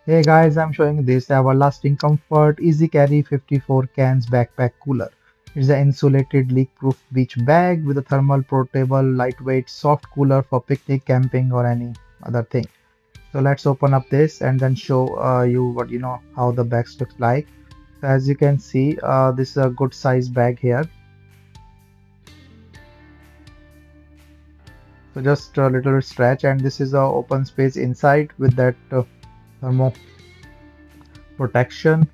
Hey guys, I'm showing this everlasting comfort easy carry 54 cans backpack cooler. It's an insulated leak-proof beach bag with a thermal portable lightweight soft cooler for picnic, camping or any other thing. So let's open up this and then show you what how the bags looks like. So as you can see, this is a good size bag here. So just a little stretch and this is a open space inside with that thermo protection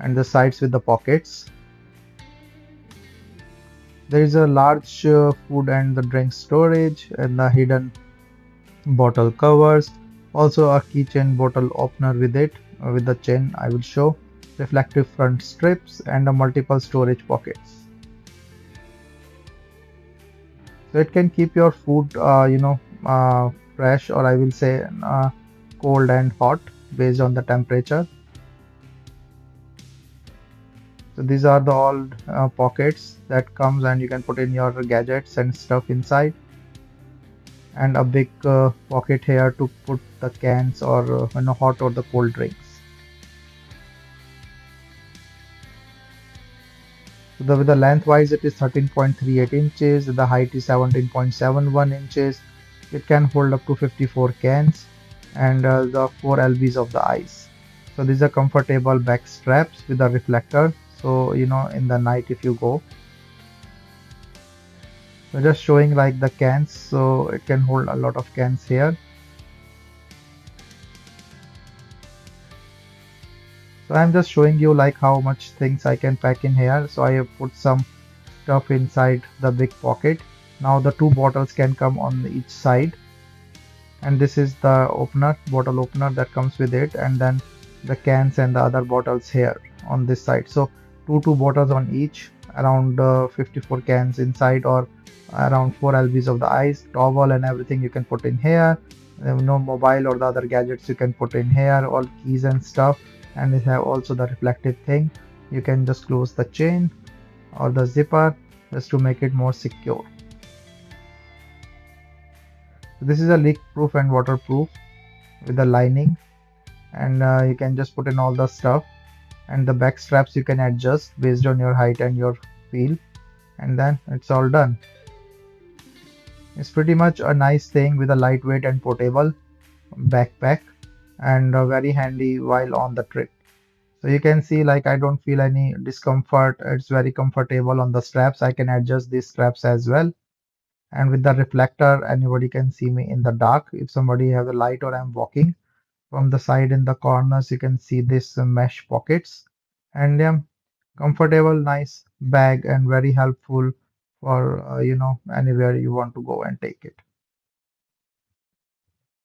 and the sides with the pockets. There is a large food and the drink storage and the hidden bottle covers. Also a keychain bottle opener with it with the chain I will show. Reflective front strips and a multiple storage pockets. So it can keep your food fresh or I will say cold and hot based on the temperature. So these are the all pockets that comes and you can put in your gadgets and stuff inside. And a big pocket here to put the cans or hot or the cold drinks. So with the lengthwise it is 13.38 inches, the height is 17.71 inches. It can hold up to 54 cans and the 4 lbs of the ice. So these are comfortable back straps with a reflector. So in the night if you go, so just showing like the cans, so it can hold a lot of cans here. So I'm just showing you like how much things I can pack in here. So I have put some stuff inside the big pocket. Now the two bottles can come on each side. And this is the opener, bottle opener that comes with it. And then the cans and the other bottles here on this side. So two bottles on each, around 54 cans inside or around 4 lbs of the ice, towel and everything you can put in here. No mobile or the other gadgets you can put in here, all keys and stuff. And it have also the reflective thing. You can just close the chain or the zipper just to make it more secure. So this is a leak proof and waterproof with the lining, and you can just put in all the stuff, and the back straps you can adjust based on your height and your feel, and then it's all done. It's pretty much a nice thing with a lightweight and portable backpack and very handy while on the trip. So you can see like I don't feel any discomfort. It's very comfortable on the straps. I can adjust these straps as well. And with the reflector, anybody can see me in the dark. If somebody has a light or I'm walking from the side in the corners, you can see this mesh pockets. And comfortable, nice bag and very helpful for anywhere you want to go and take it.